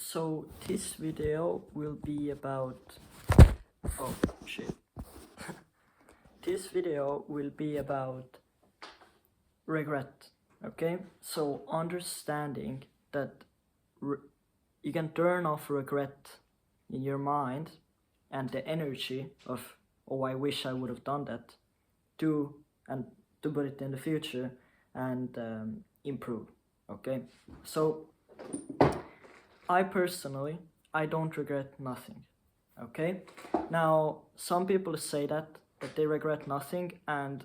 So this video will be about, oh shit. This video will be about regret, okay? So understanding that you can turn off regret in your mind and the energy of, oh, I wish I would have done that, to put it in the future and improve, okay? So I personally, I don't regret nothing, okay? Now, some people say that they regret nothing, and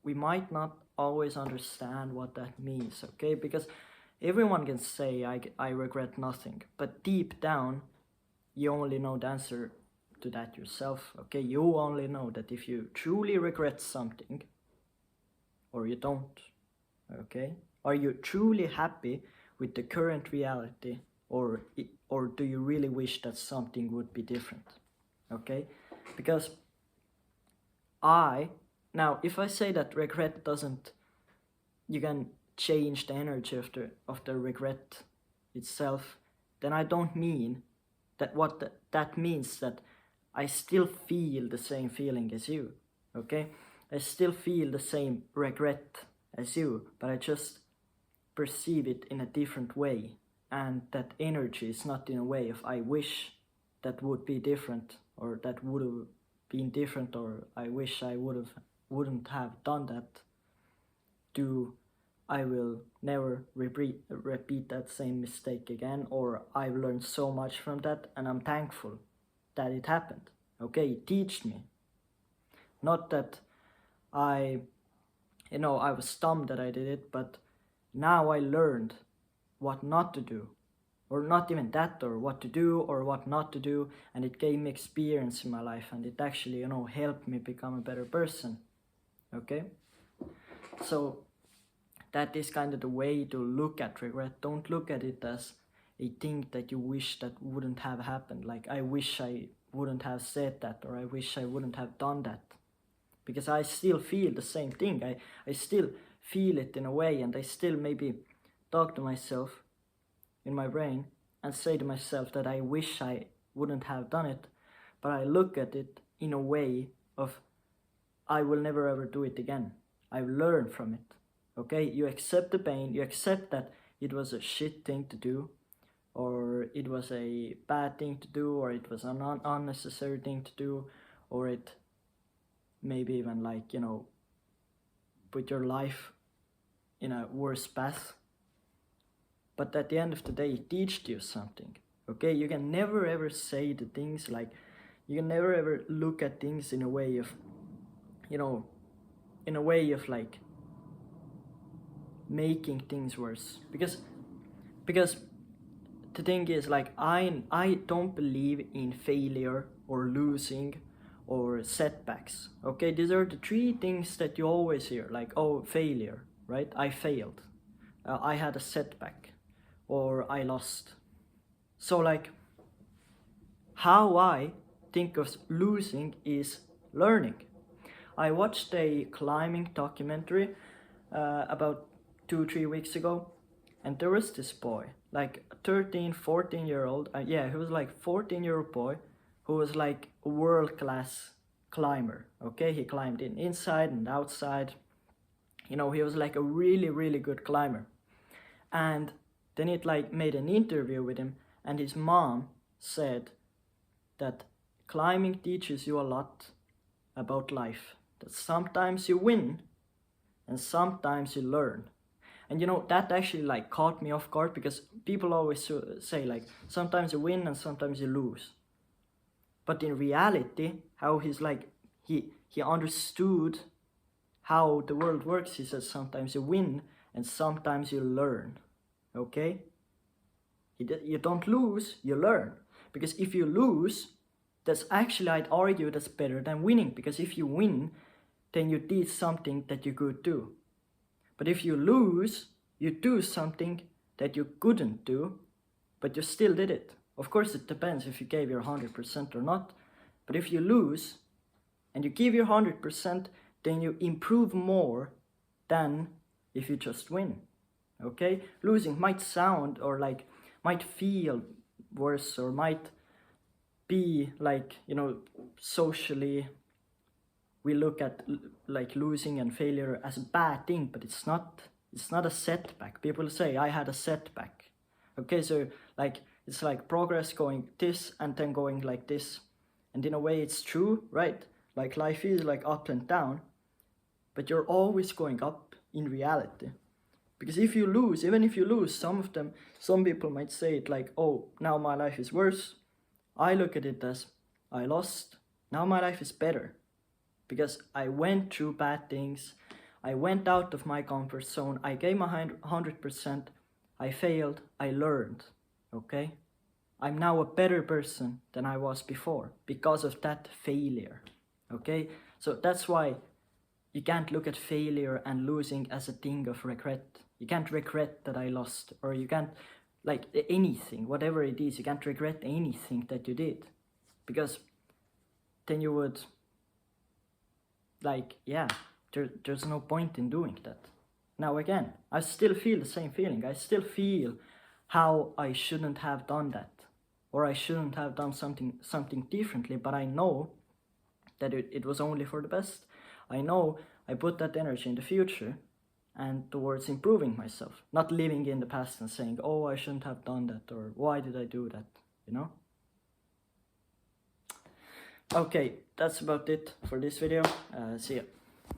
we might not always understand what that means, okay? Because everyone can say, I regret nothing, but deep down, you only know the answer to that yourself, okay? You only know that if you truly regret something, or you don't, okay? Are you truly happy with the current reality, or do you really wish that something would be different, okay? Because now if I say that regret doesn't, you can change the energy of the regret itself, then I don't mean that that means that I still feel the same feeling as you, okay? I still feel the same regret as you, but I just perceive it in a different way, and that energy is not in a way of I wish that would be different, or that would have been different, or I wish I wouldn't have done that, to I will never repeat that same mistake again, or I've learned so much from that and I'm thankful that it happened, okay? It taught me, not that I was stunned that I did it, but now I learned what not to do, or not even that, or what to do or what not to do, and it gave me experience in my life, and it actually, helped me become a better person, okay? So that is kind of the way to look at regret. Don't look at it as a thing that you wish that wouldn't have happened, like I wish I wouldn't have said that, or I wish I wouldn't have done that, because I still feel the same thing. I still feel it in a way, and I still maybe talk to myself in my brain and say to myself that I wish I wouldn't have done it, but I look at it in a way of I will never ever do it again. I've learned from it, okay? You accept the pain, you accept that it was a shit thing to do, or it was a bad thing to do, or it was an unnecessary thing to do, or it maybe even put your life in a worse path. But at the end of the day, it teaches you something, okay? You can never ever say the things you can never ever look at things in a way of, making things worse. Because the thing is, I don't believe in failure or losing or setbacks, okay? These are the three things that you always hear, oh, failure, right? I failed, I had a setback, or I lost. So how I think of losing is learning. I watched a climbing documentary about 2-3 weeks ago, and there was this boy, 13-14-year-old, he was 14-year-old boy who was a world-class climber, okay? He climbed inside and outside, he was a really, really good climber. And then it made an interview with him, and his mom said that climbing teaches you a lot about life, that sometimes you win and sometimes you learn. And that actually caught me off guard, because people always say sometimes you win and sometimes you lose. But in reality, how he's he understood how the world works. He says sometimes you win and sometimes you learn, okay? You don't lose, you learn. Because if you lose, that's actually, I'd argue, that's better than winning. Because if you win, then you did something that you could do. But if you lose, you do something that you couldn't do, but you still did it. Of course, it depends if you gave your 100% or not. But if you lose and you give your 100%, then you improve more than if you just win, okay? Losing might sound, or might feel worse, or might be like, you know, socially we look at like losing and failure as a bad thing, but it's not a setback. People say I had a setback. Okay, so like it's like progress going this and then going like this, and in a way it's true, right? Like life is like up and down, but you're always going up in reality. Because if you lose, even if you lose, some people might say it like, oh, now my life is worse. I look at it as I lost, now my life is better. Because I went through bad things, I went out of my comfort zone, I gave my 100%, I failed, I learned, okay? I'm now a better person than I was before because of that failure, okay? So that's why you can't look at failure and losing as a thing of regret. You can't regret that I lost, or you can't, like anything, whatever it is, you can't regret anything that you did. Because then you would, like, yeah, there's no point in doing that. Now again, I still feel the same feeling. I still feel how I shouldn't have done that, or I shouldn't have done something differently, but I know that it was only for the best. I know I put that energy in the future and towards improving myself, not living in the past and saying, oh, I shouldn't have done that, or why did I do that, you know? Okay, that's about it for this video. See ya.